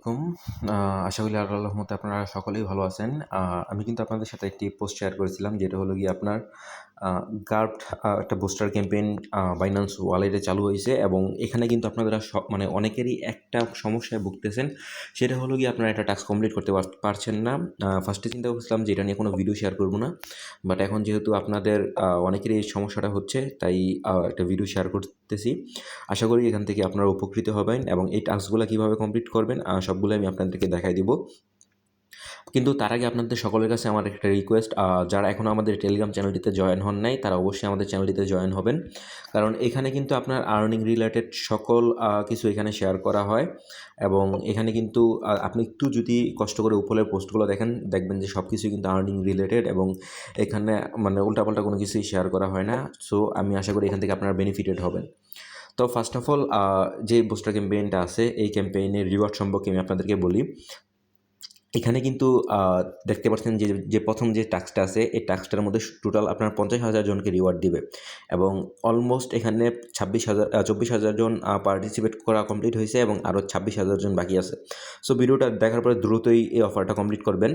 আলাইকুম। আশা করি আল্লাহর রহমতে আপনারা সকলেই ভালো আছেন। আমি কিন্তু আপনাদের সাথে একটি পোস্ট শেয়ার করেছিলাম যেটা হলো গিয়ে আপনার গার্ভড একটা বুস্টার ক্যাম্পেইন বাইন্যান্স ওয়ালেটে চালু হয়েছে এবং এখানে কিন্তু আপনারা মানে অনেকেরই একটা সমস্যায় ভুগতেছেন। সেটা হলো গিয়ে আপনারা একটা টাস্ক কমপ্লিট করতে পারছেন না। ফার্স্টে চিন্তা করছিলাম যে এটা নিয়ে কোনো ভিডিও শেয়ার করব না। বাট এখন যেহেতু আপনাদের অনেকেরই এই সমস্যাটা হচ্ছে তাই একটা ভিডিও শেয়ার করতেছি। আশা করি এখান থেকে আপনারা উপকৃত হবেন এবং এই টাস্কগুলো কীভাবে কমপ্লিট করবেন সবগুলো আমি আপনাদেরকে দেখাই দিব। কিন্তু তার আগে আপনাদের সকলের কাছে আমার একটা রিকোয়েস্ট, যারা এখনও আমাদের টেলিগ্রাম চ্যানেলটিতে জয়েন হন নাই তারা অবশ্যই আমাদের চ্যানেলটিতে জয়েন হবেন, কারণ এখানে কিন্তু আপনার আর্নিং রিলেটেড সকল কিছু এখানে শেয়ার করা হয় এবং এখানে কিন্তু আপনি একটু যদি কষ্ট করে উপরের পোস্টগুলো দেখবেন যে সব কিছুই কিন্তু আর্নিং রিলেটেড এবং এখানে মানে উল্টাপাল্টা কোনো কিছুই শেয়ার করা হয় না। সো আমি আশা করি এখান থেকে আপনারা বেনিফিটেড হবেন। তো ফার্স্ট অফ অল যে বুস্টার ক্যাম্পেইনটা আছে এই ক্যাম্পেইনের রিওয়ার্ড সম্পর্কে আমি আপনাদেরকে বলি। এখানে কিন্তু দেখতে পাচ্ছেন যে প্রথম যে টাস্কটা আছে এই টাস্কটার মধ্যে টোটাল আপনার 50,000 জনকে রিওয়ার্ড দিবে এবং অলমোস্ট এখানে 24,000 জন পার্টিসিপেট করা কমপ্লিট হয়েছে এবং আরও 26,000 জন বাকি আছে। সো ভিডিওটা দেখার পরে দ্রুতই এই অফারটা কমপ্লিট করবেন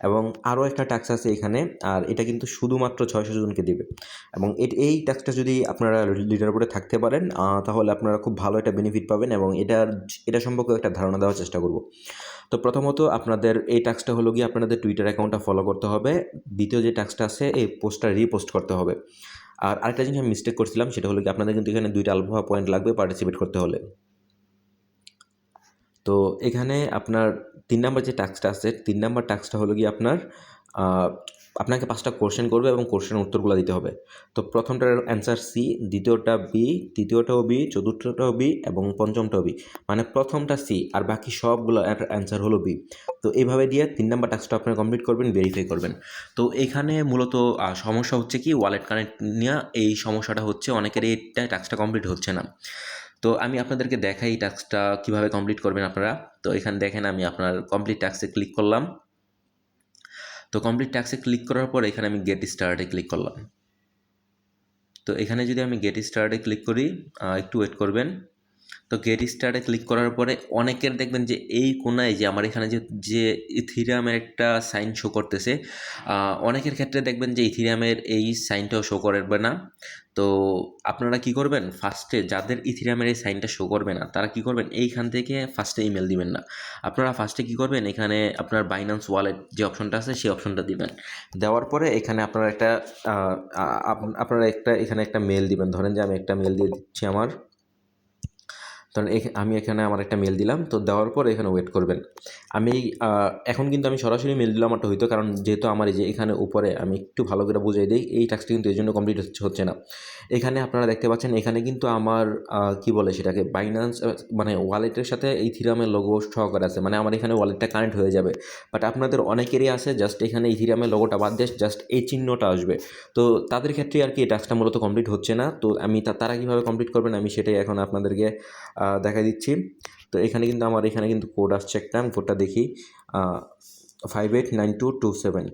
এবং আরও একটা টাস্ক আছে এখানে, আর এটা কিন্তু শুধুমাত্র 600 জনকে দিবে এবং এই টাস্কটা যদি আপনারা লিডার বোর্ডে থাকতে পারেন তাহলে আপনারা খুব ভালো একটা বেনিফিট পাবেন এবং এটা সম্পর্কে একটা ধারণা দেওয়ার চেষ্টা করব। তো প্রথমত আপনাদের এই টাস্কটা হলো গিয়ে আপনাদের টুইটার অ্যাকাউন্টটা ফলো করতে হবে। দ্বিতীয় যে টাস্কটা আছে এই পোস্টটা রিপোস্ট করতে হবে। আর আরেকটা জিনিস আমি মিস্টেক করছিলাম সেটা হলো কি আপনাদের কিন্তু এখানে 2টা আলফা পয়েন্ট লাগবে পার্টিসিপেট করতে হলে। তো এখানে আপনার 3 নাম্বার যে টাস্কটা আছে 3 নাম্বার টাস্কটা হলো গিয়ে আপনাকে 5টা কোশ্চেন করবে এবং কোশ্চেনের উত্তরগুলো দিতে হবে। তো প্রথমটার অ্যান্সার সি, দ্বিতীয়টা বি, তৃতীয়টাও বি, চতুর্থটাও বি এবং পঞ্চমটাও বি। মানে প্রথমটা সি আর বাকি সবগুলো অ্যান্সার হলো বি। তো এইভাবে দিয়ে 3 নাম্বার টাস্কটা আপনারা কমপ্লিট করবেন, ভেরিফাই করবেন। তো এখানে মূলত সমস্যা হচ্ছে কি ওয়ালেট কানেক্ট নিয়ে এই সমস্যাটা হচ্ছে অনেকের এই টাস্কটা কমপ্লিট হচ্ছে না। তো আমি আপনাদেরকে দেখাই টাস্কটা কীভাবে কমপ্লিট করবেন আপনারা। তো এখানে দেখেন আমি আপনার কমপ্লিট টাস্কে ক্লিক করলাম। তো কমপ্লিট টাস্কে ক্লিক করার পর এখানে আমি গেট স্টার্টে ক্লিক করলাম। তো এখানে যদি আমি গেট স্টার্টে ক্লিক করি, একটু ওয়েট করবেন। তো গেট স্টার্টে ক্লিক করার পরে অনেকের দেখবেন যে এই কোনায় যে আমার এখানে যে ইথিরিয়ামের একটা সাইন শো করতেছে, অনেকের ক্ষেত্রে দেখবেন যে ইথিরিয়ামের এই সাইনটাও শো করবে না। তো আপনারা কি করবেন, ফার্স্টে যাদের ইথিরিয়ামের এই সাইনটা শো করবে না তারা কি করবেন, এইখান থেকে ফার্স্টে ইমেল দিবেন না। আপনারা ফার্স্টে কি করবেন, এখানে আপনার বাইন্যান্স ওয়ালেট যে অপশনটা আছে সেই অপশনটা দিবেন। দেওয়ার পরে এখানে আপনারা এখানে একটা মেল দিবেন। ধরেন যে আমি একটা মেল দিয়ে দিচ্ছি আমি এখানে আমার একটা মেল দিলাম। তো দেওয়ার পর এখানে ওয়েট করবেন। আমি এখন কিন্তু আমি সরাসরি মেল দিলাম আমারটা হইতো, কারণ যেহেতু আমার এই যে এখানে উপরে আমি একটু ভালো করে বুঝিয়ে দিই এই টাস্কটা কিন্তু এই জন্য কমপ্লিট হচ্ছে না। এখানে আপনারা দেখতে পাচ্ছেন এখানে কিন্তু আমার কি বলে সেটাকে বাইন্যান্স মানে ওয়ালেটের সাথে ইথিরিয়ামের লোগো সহকারে আছে, মানে আমার এখানে ওয়ালেটটা কানেক্ট হয়ে যাবে। বাট আপনাদের অনেকেরই আছে জাস্ট এখানে ইথিরিয়ামের লোগোটা বাদ দিয়ে জাস্ট এই চিহ্নটা আসবে। তো তাদের ক্ষেত্রে আর কি এই টাস্কটা মূলত কমপ্লিট হচ্ছে না। তো তারা কীভাবে কমপ্লিট করবেন আমি সেটাই এখন আপনাদেরকে দেখা দিচ্ছি। তো এখানে কিন্তু কোড আসছে একটা, আমি কোডটা দেখি 589227।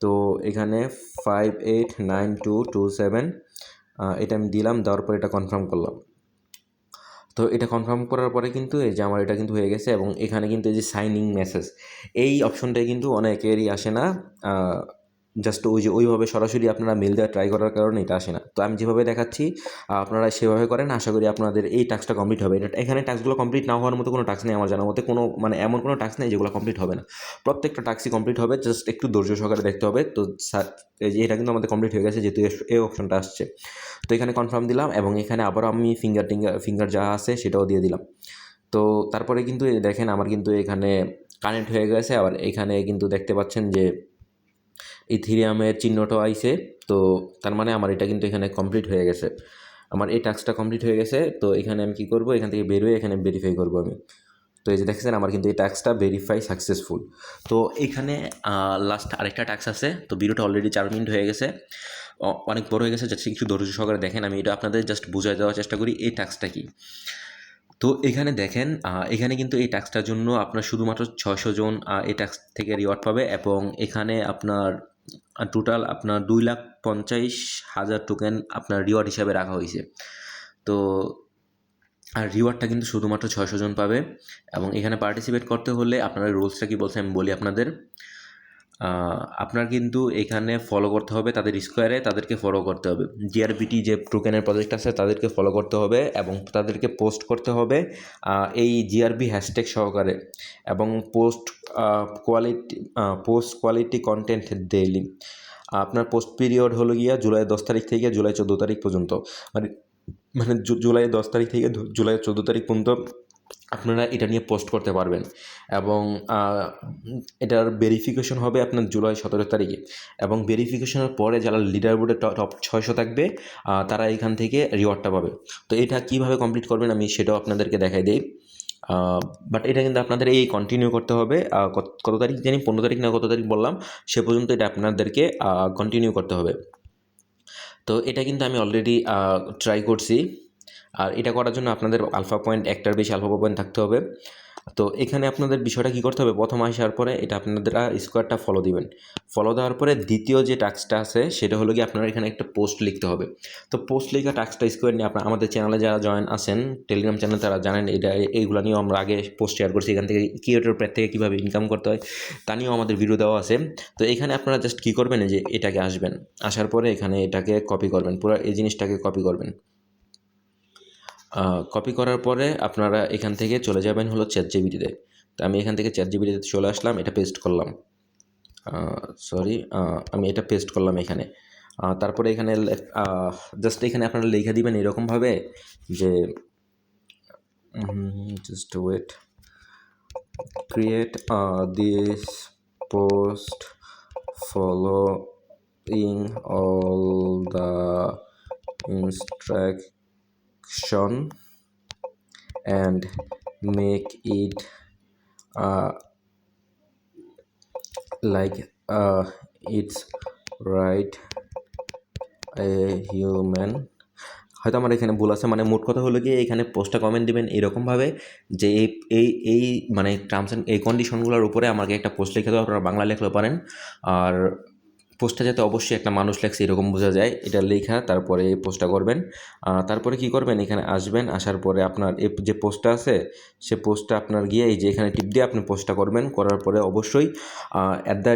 তো এখানে 589227 এটা আমি দিলাম, দেওয়ার পর এটা কনফার্ম করলাম। তো এটা কনফার্ম করার পরে কিন্তু এই যে আমার এটা কিন্তু হয়ে গেছে এবং এখানে কিন্তু এই যে সাইনিং মেসেজ এই অপশনটাই কিন্তু অনেকেরই আসে না। জাস্ট ওইভাবে সরাসরি আপনারা মেল দেওয়া ট্রাই করার কারণে এটা আসে না। তো আমি যেভাবে দেখাচ্ছি আপনারা সেভাবে করেন, আশা করি আপনাদের এই টাস্কটা কমপ্লিট হবে। এখানে টাস্কগুলো কমপ্লিট না হওয়ার মতো কোনো টাস্ক নেই আমার জানার মতে, কোনো মানে এমন কোনো টাস্ক নেই যেগুলো কমপ্লিট হবে না। প্রত্যেকটা টাস্কই কমপ্লিট হবে, জাস্ট একটু ধৈর্য সহকারে দেখতে হবে। তো এই যে এটা কিন্তু আমাদের কমপ্লিট হয়ে গেছে যেহেতু এই অপশনটা আসছে। তো এখানে কনফার্ম দিলাম এবং এখানে আবারও আমি ফিঙ্গার যা আছে সেটাও দিয়ে দিলাম। তো তারপরে কিন্তু দেখেন আমার কিন্তু এখানে কানেক্ট হয়ে গেছে। আবার এখানে কিন্তু দেখতে পাচ্ছেন যে ইথিরিয়ামের চিহ্নটাও আইছে। তো তার মানে আমার এটা কিন্তু এখানে কমপ্লিট হয়ে গেছে, আমার এই টাস্কটা কমপ্লিট হয়ে গেছে। তো এখানে আমি কী করব, এখান থেকে বের হয়ে এখানে ভেরিফাই করব আমি। তো এই যে দেখছেন আমার কিন্তু এই টাস্কটা ভেরিফাই সাকসেসফুল। তো এখানে লাস্ট আরেকটা টাস্ক আছে। তো ভিডিওটা অলরেডি 4 মিনিট হয়ে গেছে, অনেক বড় হয়ে গেছে, যাচ্ছে কিছু ধৈর্য সহকারে দেখেন। আমি এটা আপনাদের জাস্ট বুঝাই দেওয়ার চেষ্টা করি এই টাস্কটা কি। তো এখানে দেখেন এখানে কিন্তু এই টাস্কটার জন্য আপনার শুধুমাত্র 600 জন এই টাস্ক থেকে রিওয়ার্ড পাবে এবং এখানে আপনার টোটাল আপনার 2,50,000 টোকেন আপনার রিওয়ার্ড হিসাবে রাখা হয়েছে। তো আর রিওয়ার্ডটা কিন্তু শুধুমাত্র 600 জন পাবে। এবং এখানে পার্টিসিপেট করতে হলে আপনারা রুলসটা কী বলছে আমি বলি আপনাদের। আপনার কিন্তু এখানে ফলো করতে হবে তাদের স্কোয়ারে, তাদেরকে ফলো করতে হবে। জিআরবিটি যে টোকেনের প্রজেক্ট আছে তাদেরকে ফলো করতে হবে এবং তাদেরকে পোস্ট করতে হবে এই জিআরবি হ্যাশট্যাগ সহকারে, এবং পোস্ট কোয়ালিটি কন্টেন্ট ডেইলি। আপনার পোস্ট পিরিয়ড হলো গিয়া জুলাই 10 তারিখ থেকে জুলাই 14 তারিখ পর্যন্ত, মানে মানে জুলাই 10 তারিখ থেকে জুলাই 14 তারিখ পর্যন্ত আপনারা এটা নিয়ে পোস্ট করতে পারবেন। এবং এটার ভেরিফিকেশন হবে আপনার জুলাই 17 তারিখে, এবং ভেরিফিকেশনের পরে যারা লিডার বোর্ডে টপ 600 থাকবে তারা এখান থেকে রিওয়ার্ডটা পাবে। তো এটা কীভাবে কমপ্লিট করবেন আমি সেটাও আপনাদেরকে দেখাই দিই। বাট এটা কিন্তু আপনাদের এই কন্টিনিউ করতে হবে। কত তারিখ জানি, 15 তারিখ না কত তারিখ বললাম, সে পর্যন্ত এটা আপনাদেরকে কন্টিনিউ করতে হবে। তো এটা কিন্তু আমি অলরেডি ট্রাই করছি। আর এটা করার জন্য আপনাদের আলফা পয়েন্ট, একটার বেশি আলফা পয়েন্ট থাকতে হবে। তো এখানে আপনাদের বিষয়টা কী করতে হবে, প্রথম আসার পরে এটা আপনারা স্কোয়ারটা ফলো দিবেন। ফলো দেওয়ার পরে দ্বিতীয় যে টাস্কটা আছে সেটা হলো কি আপনারা এখানে একটা পোস্ট লিখতে হবে। তো পোস্ট লেখা টাস্কটা স্কোয়ার নিয়ে আপনার আমাদের চ্যানেলে যারা জয়েন আছেন টেলিগ্রাম চ্যানেল, তারা জানেন এইগুলো নিয়েও আমরা আগে পোস্ট শেয়ার করছি। এখান থেকে ক্রিয়েটর প্যাড থেকে কীভাবে ইনকাম করতে হয় তা নিয়েও আমাদের ভিডিও দেওয়া আছে। তো এখানে আপনারা জাস্ট কী করবেন, যে এটাকে আসবেন, আসার পরে এখানে এটাকে কপি করবেন, পুরো এই জিনিসটাকে কপি করবেন। কপি করার পরে আপনারা এখান থেকে চলে যাবেন হলো চ্যাটজিপিটিতে। তো আমি এখান থেকে চ্যাটজিপিটিতে চলে আসলাম, এটা পেস্ট করলাম। আমি এটা পেস্ট করলাম এখানে। তারপরে এখানে জাস্ট এখানে আপনারা লিখে দিবেন এরকমভাবে যে just wait, create this post following all the instruction and make it like it's right a human। হয়তো আমার এখানে ভুল আছে, মানে মোট কথা হলো গিয়ে এখানে পোস্টটা কমেন্ট দিবেন এরকমভাবে যে এই এই এই মানে টার্মস অ্যান্ড এই কন্ডিশনগুলোর উপরে আমাকে একটা পোস্ট লিখে দেওয়া, আপনারা বাংলা লিখলেও পারেন। আর পোস্টটা যাতে অবশ্যই একটা মানুষ লেখছে এরকম বোঝা যায়, এটা লেখা তারপরে এই পোস্টটা করবেন। তারপরে কি করবেন, এখানে আসবেন, আসার পরে আপনার এই যে পোস্টটা আছে সে পোস্টটা আপনার গিয়ে এই যে এখানে টিপ দিয়ে আপনি পোস্টটা করবেন। করার পরে অবশ্যই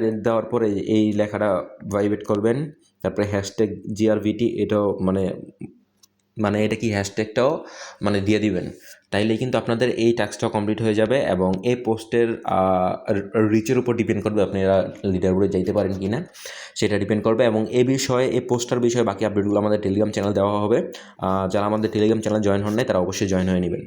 @রেট দেওয়ার পরে এই লেখাটা ভাইবেট করবেন। তারপরে হ্যাশট্যাগ জিআরভিটি এটাও মানে এটা কি হ্যাশট্যাগটাও মানে দিয়ে দিবেন। তাইলে কিন্তু আপনাদের এই টাস্কটা কমপ্লিট হয়ে যাবে। এবং এই পোস্টের রিচের উপর ডিপেন্ড করবে আপনারা লিডার বোর্ডে যাইতে পারেন কি না, সেটা ডিপেন্ড করবে। এবং এই বিষয়ে, এই পোস্টার বিষয়ে বাকি আপডেটগুলো আমাদের টেলিগ্রাম চ্যানেল দেওয়া হবে। যারা আমাদের টেলিগ্রাম চ্যানেল জয়েন হন নাই তারা অবশ্যই জয়েন হয়ে নেবেন।